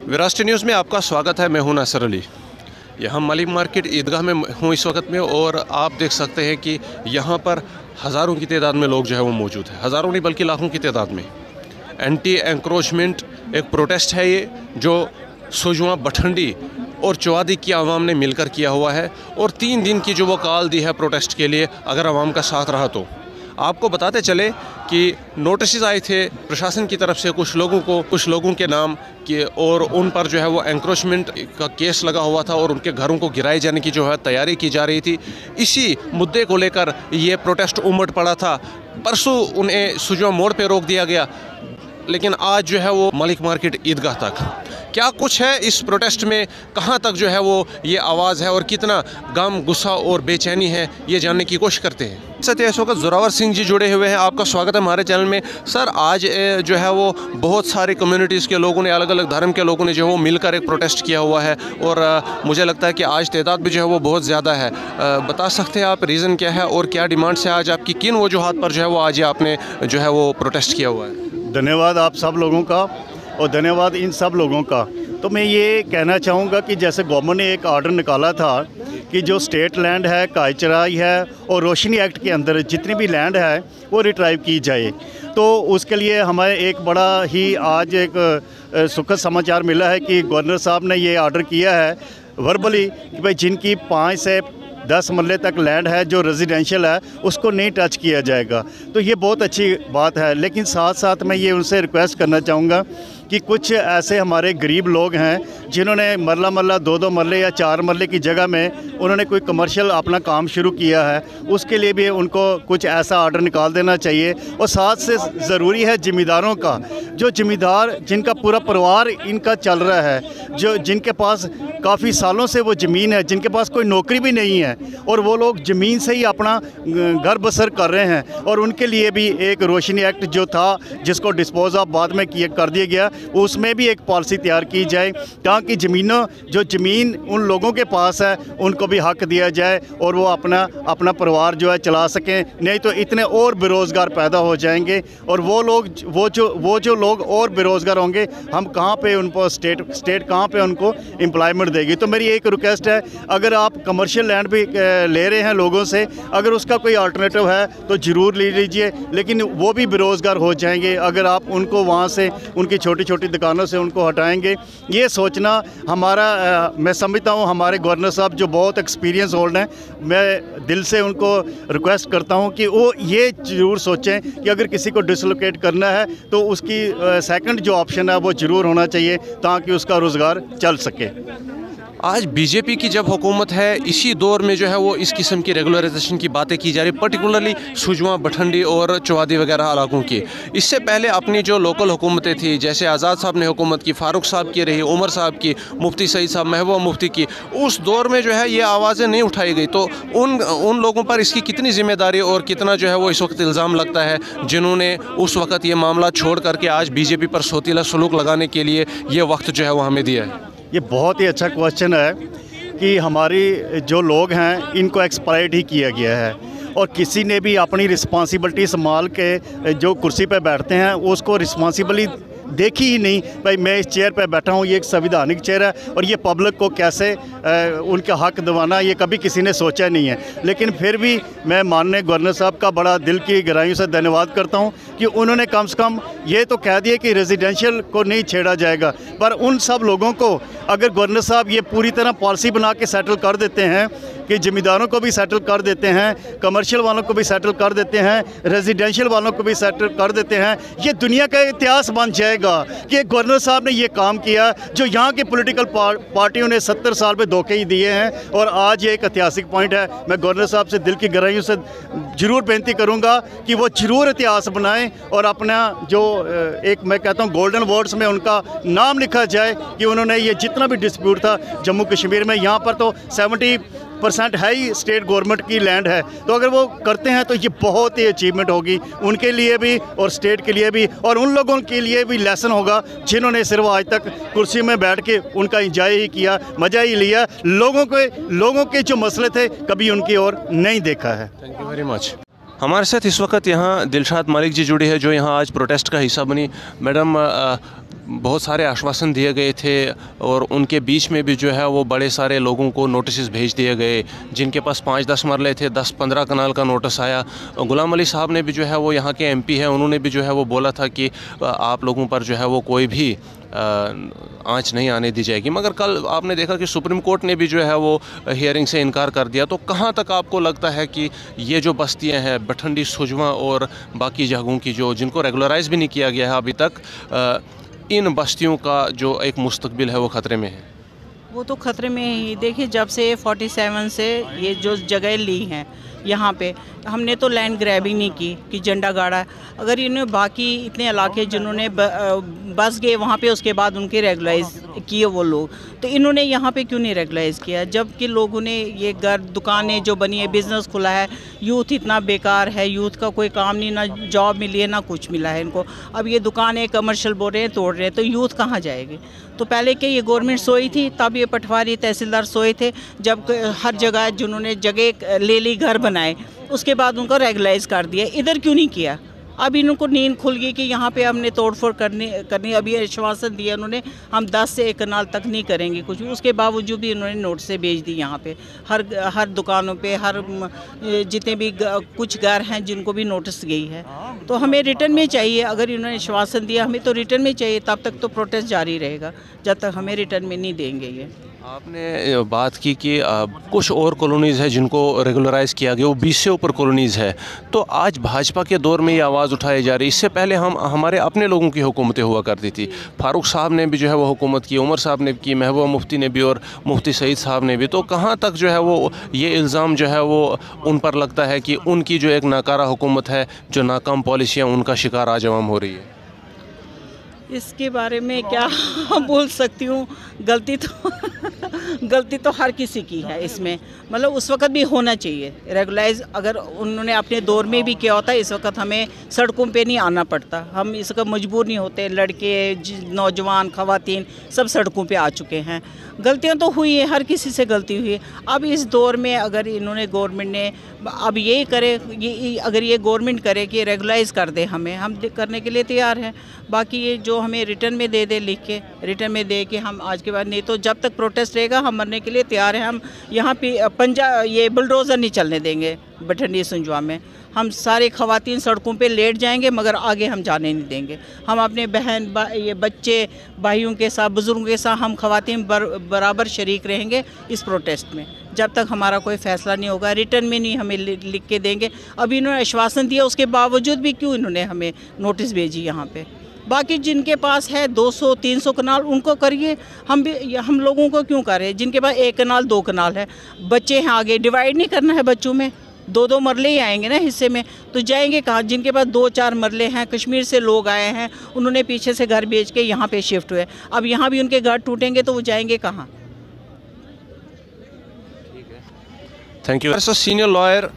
विरासत न्यूज़ में आपका स्वागत है। मैं हूं नासिर अली। यहाँ मलिक मार्केट ईदगाह में हूँ इस वक्त में, और आप देख सकते हैं कि यहाँ पर हज़ारों की तादाद में लोग जो है वो मौजूद है। हज़ारों नहीं बल्कि लाखों की तादाद में एंटी एंक्रोचमेंट एक प्रोटेस्ट है ये, जो सुजवा बठंडी और चौवादी की आवाम ने मिलकर किया हुआ है। और 3 दिन की जो वो कॉल दी है प्रोटेस्ट के लिए, अगर आवाम का साथ रहा तो। आपको बताते चले कि नोटिस आए थे प्रशासन की तरफ से कुछ लोगों के नाम के, और उन पर जो है वो एंक्रोचमेंट का केस लगा हुआ था और उनके घरों को गिराए जाने की जो है तैयारी की जा रही थी। इसी मुद्दे को लेकर ये प्रोटेस्ट उमड़ पड़ा था। परसों उन्हें सुजवा मोड़ पे रोक दिया गया, लेकिन आज जो है वो मलिक मार्केट ईदगाह तक। क्या कुछ है इस प्रोटेस्ट में, कहाँ तक जो है वो ये आवाज़ है और कितना गम, गुस्सा और बेचैनी है, ये जानने की कोशिश करते हैं। सत्य इस वक्त जोरावर सिंह जी जुड़े हुए हैं। आपका स्वागत है हमारे चैनल में। सर, आज जो है वो बहुत सारी कम्युनिटीज़ के लोगों ने, अलग अलग धर्म के लोगों ने जो है वो मिलकर एक प्रोटेस्ट किया हुआ है, और मुझे लगता है कि आज तादाद भी जो है वो बहुत ज़्यादा है। बता सकते हैं आप रीज़न क्या है और क्या डिमांड्स है आज आपकी, किन वजूहात पर जो है वो आज आपने जो है वो प्रोटेस्ट किया हुआ है? धन्यवाद आप सब लोगों का, और धन्यवाद इन सब लोगों का। तो मैं ये कहना चाहूँगा कि जैसे गवर्नमेंट ने एक ऑर्डर निकाला था कि जो स्टेट लैंड है, कायचराई है और रोशनी एक्ट के अंदर जितनी भी लैंड है वो रिट्राइव की जाए, तो उसके लिए हमें एक बड़ा ही आज एक सुखद समाचार मिला है कि गवर्नर साहब ने ये ऑर्डर किया है वर्बली कि भाई जिनकी 5 से 10 मरले तक लैंड है जो रेजिडेंशियल है उसको नहीं टच किया जाएगा। तो ये बहुत अच्छी बात है, लेकिन साथ साथ मैं ये उनसे रिक्वेस्ट करना चाहूँगा कि कुछ ऐसे हमारे गरीब लोग हैं जिन्होंने मरला 2-2 मरले या 4 मरले की जगह में उन्होंने कोई कमर्शियल अपना काम शुरू किया है, उसके लिए भी उनको कुछ ऐसा ऑर्डर निकाल देना चाहिए। और साथ से ज़रूरी है ज़मींदारों का, जो ज़मींदार जिनका पूरा परिवार इनका चल रहा है, जो जिनके पास काफ़ी सालों से वो ज़मीन है, जिनके पास कोई नौकरी भी नहीं है और वो लोग ज़मीन से ही अपना घर बसर कर रहे हैं, और उनके लिए भी एक रोशनी एक्ट जो था जिसको डिस्पोज ऑफ बाद में कर दिया गया, उसमें भी एक पॉलिसी तैयार की जाए ताकि ज़मीन उन लोगों के पास है उनको भी हक दिया जाए और वो अपना परिवार जो है चला सकें। नहीं तो इतने और बेरोज़गार पैदा हो जाएंगे, और वो जो लोग और बेरोज़गार होंगे, हम कहाँ पे उनको स्टेट कहाँ पे उनको एम्प्लॉयमेंट देगी। तो मेरी एक रिक्वेस्ट है, अगर आप कमर्शियल लैंड भी ले रहे हैं लोगों से, अगर उसका कोई अल्टरनेटिव है तो ज़रूर ले लीजिए, लेकिन वो भी बेरोज़गार हो जाएंगे अगर आप उनको वहाँ से उनकी छोटी दुकानों से उनको हटाएंगे। ये सोचना हमारा, मैं समझता हूँ हमारे गवर्नर साहब जो बहुत एक्सपीरियंस होल्ड हैं, मैं दिल से उनको रिक्वेस्ट करता हूँ कि वो ये ज़रूर सोचें कि अगर किसी को डिसलोकेट करना है तो उसकी सेकंड जो ऑप्शन है वो ज़रूर होना चाहिए ताकि उसका रोज़गार चल सके। आज बीजेपी की जब हुकूमत है, इसी दौर में जो है वो इस किस्म की रेगुलराइजेशन की बातें की जा रही, पर्टिकुलरली सुजवा, बठंडी और चौवादी वगैरह इलाकों की। इससे पहले अपनी जो लोकल हुकूमतें थी, जैसे आज़ाद साहब ने हुकूमत की, फ़ारूक साहब की रही, उमर साहब की, मुफ्ती सईद साहब, महबूबा मुफ्ती की, उस दौर में जो है ये आवाज़ें नहीं उठाई गई। तो उन लोगों पर इसकी कितनी ज़िम्मेदारी और कितना जो है वो इस वक्त इल्ज़ाम लगता है जिन्होंने उस वक्त ये मामला छोड़ करके आज बीजेपी पर सोतीला सलूक लगाने के लिए ये वक्त जो है वो हमें दिया है? ये बहुत ही अच्छा क्वेश्चन है कि हमारी जो लोग हैं इनको एक्सप्लॉइट ही किया गया है, और किसी ने भी अपनी रिस्पॉन्सिबिलिटी संभाल के जो कुर्सी पे बैठते हैं उसको रिस्पॉन्सिबली देखी ही नहीं। भाई मैं इस चेयर पे बैठा हूँ, ये एक संविधानिक चेयर है और ये पब्लिक को कैसे उनका हक दिवाना, ये कभी किसी ने सोचा नहीं है। लेकिन फिर भी मैं माननीय गवर्नर साहब का बड़ा दिल की गहराइयों से धन्यवाद करता हूँ कि उन्होंने कम से कम ये तो कह दिया कि रेजिडेंशियल को नहीं छेड़ा जाएगा, पर उन सब लोगों को अगर गवर्नर साहब ये पूरी तरह पॉलिसी बना के सेटल कर देते हैं कि ज़मींदारों को भी सेटल कर देते हैं, कमर्शियल वालों को भी सेटल कर देते हैं, रेजिडेंशियल वालों को भी सेटल कर देते हैं, ये दुनिया का इतिहास बन जाएगा कि गवर्नर साहब ने ये काम किया जो यहाँ के पॉलिटिकल पार्टियों ने 70 साल में धोखे ही दिए हैं। और आज ये एक ऐतिहासिक पॉइंट है। मैं गवर्नर साहब से दिल की गहराइयों से ज़रूर बेनती करूँगा कि वो ज़रूर इतिहास बनाएं और अपना जो एक मैं कहता हूँ गोल्डन वर्ड्स में उनका नाम लिखा जाए कि उन्होंने ये जितना भी डिस्प्यूट था जम्मू कश्मीर में, यहाँ पर तो 70% है ही स्टेट गवर्नमेंट की लैंड है, तो अगर वो करते हैं तो ये बहुत ही अचीवमेंट होगी उनके लिए भी और स्टेट के लिए भी, और उन लोगों के लिए भी लेसन होगा जिन्होंने सिर्फ आज तक कुर्सी में बैठ के उनका इंजॉय ही किया, मज़ा ही लिया, लोगों के जो मसले थे कभी उनकी ओर नहीं देखा है। Thank you very much. हमारे साथ इस वक्त यहाँ दिलशाद मलिक जी जुड़ी है जो यहाँ आज प्रोटेस्ट का हिस्सा बनी। मैडम, बहुत सारे आश्वासन दिए गए थे और उनके बीच में भी जो है वो बड़े सारे लोगों को नोटिस भेज दिए गए, जिनके पास 5-10 मरले थे, 10-15 कनाल का नोटिस आया। गुलाम अली साहब ने भी जो है वो यहाँ के MP हैं, उन्होंने भी जो है वो बोला था कि आप लोगों पर जो है वो कोई भी आंच नहीं आने दी जाएगी, मगर कल आपने देखा कि सुप्रीम कोर्ट ने भी जो है वो हियरिंग से इनकार कर दिया। तो कहाँ तक आपको लगता है कि ये जो बस्तियां हैं भटंडी, सुजवा और बाकी जगहों की जो जिनको रेगुलराइज भी नहीं किया गया है अभी तक, इन बस्तियों का जो एक मुस्तकबिल है वो ख़तरे में है? वो तो ख़तरे में ही। देखिए, जब से 47 से ये जो जगह ली हैं यहाँ पे, हमने तो लैंड ग्रैबिंग नहीं की कि झंडा गाड़ा है। अगर इन्होंने बाकी इतने इलाके जिन्होंने बस गए वहाँ पे, उसके बाद उनके रेगुलाइज किए वो लोग, तो इन्होंने यहाँ पे क्यों नहीं रेगुलाइज किया? जबकि लोगों ने ये घर, दुकानें जो बनी है, बिज़नेस खुला है, यूथ इतना बेकार है, यूथ का कोई काम नहीं, ना जॉब मिली है ना कुछ मिला है इनको। अब ये दुकानें कमर्शियल बोल रहे हैं, तोड़ रहे हैं, तो यूथ कहाँ जाएगी? तो पहले के ये गवर्नमेंट सोई थी, तब ये पटवारी तहसीलदार सोए थे, जब हर जगह जिन्होंने जगह ले ली, घर बनाए, उसके बाद उनको रेगुलाइज कर दिया। इधर क्यों नहीं किया? अब इनको नींद खुल गई कि यहाँ पे हमने तोड़फोड़ करनी। अभी आश्वासन दिया उन्होंने, हम 10 से 1 कनाल तक नहीं करेंगे कुछ भी। उसके बावजूद भी उन्होंने नोटिस भेज दी यहाँ पे, हर दुकानों पे, हर जितने भी कुछ घर हैं जिनको भी नोटिस गई है। तो हमें रिटर्न में चाहिए। अगर इन्होंने आश्वासन दिया, हमें तो रिटर्न में चाहिए। तब तक तो प्रोटेस्ट जारी रहेगा जब तक हमें रिटर्न में नहीं देंगे ये। आपने बात की कि कुछ और कॉलोनीज़ है जिनको रेगुलराइज किया गया, वो 20 से ऊपर कॉलोनीज़ है। तो आज भाजपा के दौर में ये आवाज़ उठाई जा रही। इससे पहले हमारे अपने लोगों की हुकूमतें हुआ करती थी। फारूक साहब ने भी जो है वो हुकूमत की, उमर साहब ने की, महबूबा मुफ्ती ने भी और मुफ्ती सईद साहब ने भी। तो कहाँ तक जो है वो ये इल्ज़ाम जो है वो उन पर लगता है कि उनकी जो एक नाकारा हुकूमत है, जो नाकाम पॉलिसियाँ, उनका शिकार आज आवाम हो रही है? इसके बारे में क्या बोल सकती हूँ। गलती तो हर किसी की है इसमें। मतलब उस वक्त भी होना चाहिए रेगुलाइज। अगर उन्होंने अपने दौर में भी किया होता, इस वक्त हमें सड़कों पे नहीं आना पड़ता। हम इस वक्त मजबूर नहीं होते। लड़के, नौजवान, ख़वातीन सब सड़कों पे आ चुके हैं। गलतियां तो हुई है, हर किसी से गलती हुई है। अब इस दौर में अगर इन्होंने, गवर्नमेंट ने अब ये करे, अगर ये गवर्नमेंट करे कि रेगुलाइज कर दे हमें, हम करने के लिए तैयार हैं। बाकी ये जो हमें रिटर्न में दे लिख के, रिटर्न में दे के हम आज के बाद, नहीं तो जब तक प्रोटेस्ट रहेगा हम मरने के लिए तैयार हैं। हम यहाँ पे ये बुलडोज़र नहीं चलने देंगे भटंडी सुंजवा में। हम सारे ख़वातीन सड़कों पे लेट जाएंगे, मगर आगे हम जाने नहीं देंगे। हम अपने बहन ये बच्चे भाइयों के साथ, बुज़ुर्गों के साथ हम ख़वातीन बराबर शरीक रहेंगे इस प्रोटेस्ट में, जब तक हमारा कोई फ़ैसला नहीं होगा। रिटर्न में नहीं हमें लिख के देंगे। अभी इन्होंने आश्वासन दिया, उसके बावजूद भी क्यों इन्होंने हमें नोटिस भेजी यहाँ पे? बाकी जिनके पास है 200-300 कनाल, उनको करिए। हम लोगों को क्यों करें? जिनके पास 1 कनाल 2 कनाल है, बच्चे हैं आगे, डिवाइड नहीं करना है बच्चों में। 2-2 मरले ही आएंगे ना हिस्से में, तो जाएंगे कहाँ? जिनके पास 2-4 मरले हैं, कश्मीर से लोग आए हैं, उन्होंने पीछे से घर बेच के यहाँ पे शिफ्ट हुए। अब यहाँ भी उनके घर टूटेंगे तो वो जाएंगे कहाँ? Thank you. Senior lawyer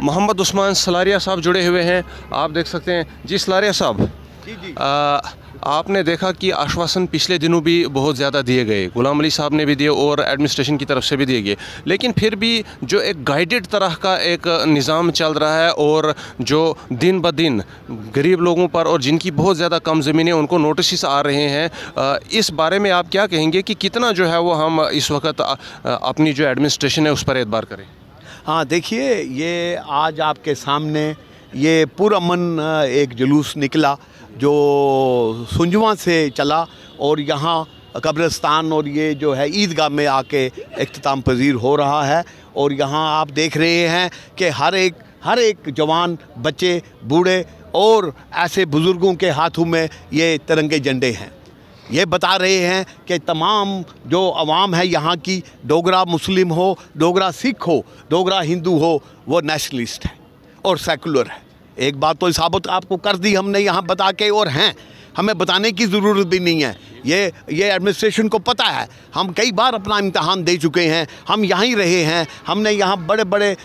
Mohammad Usman Salaria साहब जुड़े हुए हैं, आप देख सकते हैं। जी सलारिया साहब, आपने देखा कि आश्वासन पिछले दिनों भी बहुत ज़्यादा दिए गए, गुलाम अली साहब ने भी दिए और एडमिनिस्ट्रेशन की तरफ से भी दिए गए, लेकिन फिर भी जो एक गाइडेड तरह का एक निज़ाम चल रहा है और जो दिन ब दिन गरीब लोगों पर और जिनकी बहुत ज़्यादा कम ज़मीनें, उनको नोटिस आ रहे हैं। इस बारे में आप क्या कहेंगे कि कितना जो है वो हम इस वक्त अपनी जो एडमिनिस्ट्रेशन है उस पर एतबार करें? हाँ, देखिए, ये आज आपके सामने ये पुरअमन एक जुलूस निकला जो सुंजवा से चला और यहाँ कब्रिस्तान और ये जो है ईदगाह में आके इख्तिताम पजीर हो रहा है। और यहाँ आप देख रहे हैं कि हर एक जवान, बच्चे, बूढ़े और ऐसे बुज़ुर्गों के हाथों में ये तिरंगे झंडे हैं। ये बता रहे हैं कि तमाम जो अवाम है यहाँ की, डोगरा मुस्लिम हो, डोगरा सिख हो, डोगरा हिंदू हो, वो नेशनलिस्ट है और सेकुलर है। एक बात तो साबित आपको कर दी हमने यहाँ बता के, और हैं, हमें बताने की ज़रूरत भी नहीं है। ये एडमिनिस्ट्रेशन को पता है। हम कई बार अपना इम्तहान दे चुके हैं, हम यहीं रहे हैं, हमने यहाँ बड़े बड़े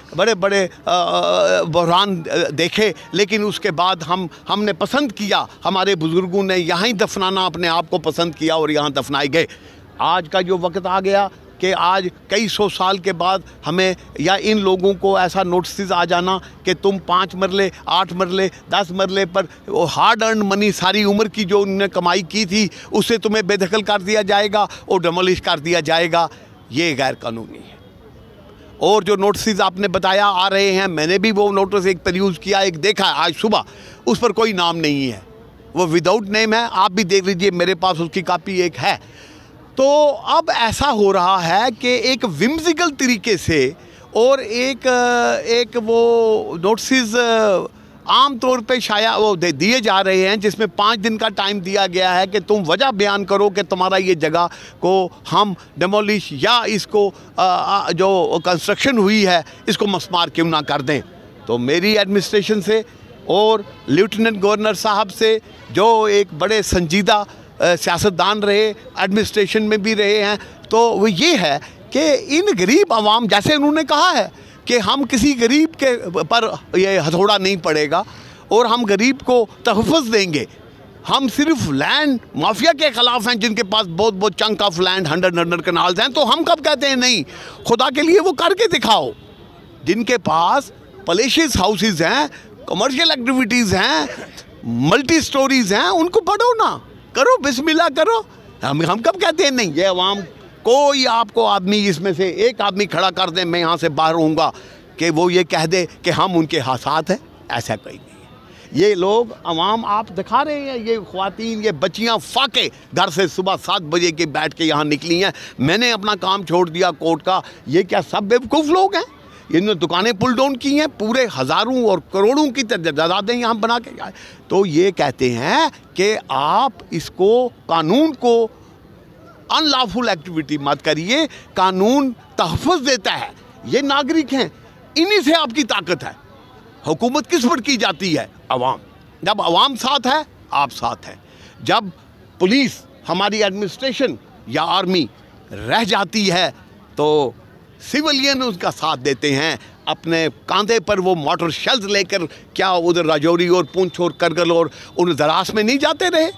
बहरान देखे, लेकिन उसके बाद हमने पसंद किया, हमारे बुज़ुर्गों ने यहाँ ही दफनाना अपने आप को पसंद किया और यहाँ दफनाए गए। आज का जो वक्त आ गया, कि आज कई सौ साल के बाद हमें या इन लोगों को ऐसा नोटिस आ जाना कि तुम 5 मरले 8 मरले 10 मरले पर वो हार्ड अर्न मनी सारी उम्र की जो उन्होंने कमाई की थी उससे तुम्हें बेदखल कर दिया जाएगा और डेमोलिश कर दिया जाएगा, ये गैर कानूनी है। और जो नोटिस आपने बताया आ रहे हैं, मैंने भी वो नोटिस एक परयूज़ किया, एक देखा है आज सुबह, उस पर कोई नाम नहीं है, वो विदाउट नेम है, आप भी देख लीजिए, मेरे पास उसकी कापी एक है। तो अब ऐसा हो रहा है कि एक विम्सिकल तरीके से और एक वो नोटिस आम तौर पे शाया वो दिए जा रहे हैं जिसमें 5 दिन का टाइम दिया गया है कि तुम वजह बयान करो कि तुम्हारा ये जगह को हम डेमोलिश या इसको जो कंस्ट्रक्शन हुई है इसको मस्मार क्यों ना कर दें। तो मेरी एडमिनिस्ट्रेशन से और लेफ्टिनेंट गवर्नर साहब से, जो एक बड़े संजीदा सियासतदान रहे, एडमिनिस्ट्रेशन में भी रहे हैं, तो वो ये है कि इन गरीब आवाम, जैसे उन्होंने कहा है कि हम किसी गरीब के पर ये हथौड़ा नहीं पड़ेगा और हम गरीब को तहफ़्फ़ुज़ देंगे, हम सिर्फ लैंड माफिया के ख़िलाफ़ हैं जिनके पास बहुत बहुत चंक ऑफ लैंड 100 कनाल्स हैं, तो हम कब कहते हैं नहीं, खुदा के लिए वो करके दिखाओ। जिनके पास पलेशियस हाउसेस हैं, कमर्शियल एक्टिविटीज़ हैं, मल्टी स्टोरीज़ हैं, उनको पढ़ो ना, करो, बिस्मिल्लाह करो। हम कब कहते हैं नहीं। ये अवाम, कोई आपको आदमी इसमें से एक आदमी खड़ा कर दे, मैं यहाँ से बाहर रहूँगा, कि वो ये कह दे कि हम उनके साथ हैं, ऐसा कोई नहीं है। ये लोग अवाम आप दिखा रहे हैं, ये ख्वातीन, ये बच्चियाँ फाके घर से सुबह 7 बजे के बैठ के यहाँ निकली हैं। मैंने अपना काम छोड़ दिया कोर्ट का। ये क्या सब बेवकूफ़ लोग हैं? इन्होंने दुकानें पुल डाउन की हैं, पूरे हज़ारों और करोड़ों की जायदादें यहाँ बना के आए। तो ये कहते हैं कि आप इसको, कानून को अनलॉफुल एक्टिविटी मत करिए, कानून तहफ़्फ़ुज़ देता है, ये नागरिक हैं, इन्हीं से आपकी ताकत है। हुकूमत किस पर की जाती है? अवाम। जब अवाम साथ है, आप साथ हैं। जब पुलिस, हमारी एडमिनिस्ट्रेशन या आर्मी रह जाती है तो सिविलियन उसका साथ देते हैं। अपने कांधे पर वो मोटर शेल्स लेकर क्या उधर राजौरी और पुंछ और करगिल और उन दराज में नहीं जाते रहे?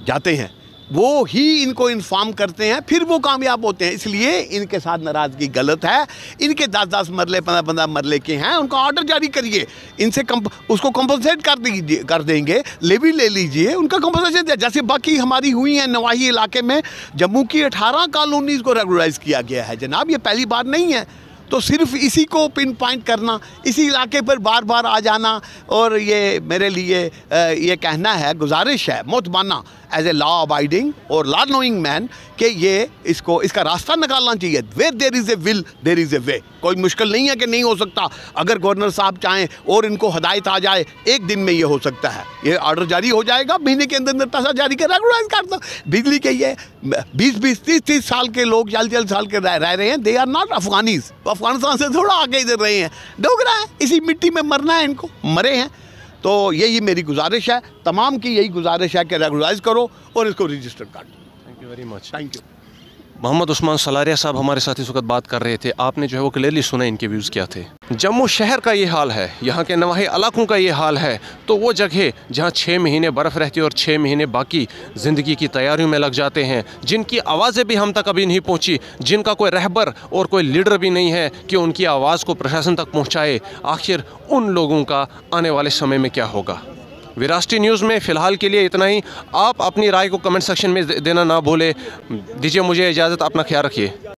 जाते हैं। वो ही इनको इन्फॉर्म करते हैं, फिर वो कामयाब होते हैं। इसलिए इनके साथ नाराज़गी गलत है। इनके 10-10 मरले 15-15 मरले के हैं, उनका ऑर्डर जारी करिए, इनसे उसको कंपनसेट कर देंगे, लेवी ले लीजिए, उनका कंपनसेशन जैसे बाकी हमारी हुई हैं नवाही इलाके में। जम्मू की 18 कॉलोनीज़ को रेगुलराइज़ किया गया है जनाब, ये पहली बार नहीं है। तो सिर्फ इसी को पिन पॉइंट करना, इसी इलाके पर बार बार आ जाना, और ये मेरे लिए ये कहना है, गुजारिश है मोतबाना एज ए लॉ अबाइडिंग और लॉ नोइंग मैन कि ये इसका रास्ता निकालना चाहिए। Where there is a will there is a way. कोई मुश्किल नहीं है कि नहीं हो सकता। अगर गवर्नर साहब चाहें और इनको हदायत आ जाए, एक दिन में ये हो सकता है। ये ऑर्डर जारी हो जाएगा, महीने के अंदर पैसा जारी कर रेगुलराइज कर दो। बिजली के ये 20-20, 30-30 साल के लोग, 40-40 साल के रह रहे हैं। They are not Afghanis, Afghanistan से थोड़ा आगे इधर रहे हैं, डोगरा है, इसी मिट्टी में मरना है इनको, मरे हैं। तो यही मेरी गुजारिश है, तमाम की यही गुजारिश है कि रेगुलराइज करो और इसको रजिस्टर कर दो। Thank you very much. Thank you. Mohammad Usman Salaria साहब हमारे साथ इस वक्त बात कर रहे थे। आपने जो है वो क्लियरली सुना, इनके व्यूज़ क्या थे। जम्मू शहर का ये हाल है, यहाँ के नवाही इलाकों का ये हाल है, तो वो जगह जहाँ 6 महीने बर्फ़ रहती है और 6 महीने बाकी ज़िंदगी की तैयारियों में लग जाते हैं, जिनकी आवाज़ें भी हम तक अभी नहीं पहुँची, जिनका कोई रहबर और कोई लीडर भी नहीं है कि उनकी आवाज़ को प्रशासन तक पहुँचाए, आखिर उन लोगों का आने वाले समय में क्या होगा। विरासती न्यूज़ में फ़िलहाल के लिए इतना ही। आप अपनी राय को कमेंट सेक्शन में देना ना भूलें। दीजिए मुझे इजाज़त, अपना ख्याल रखिए।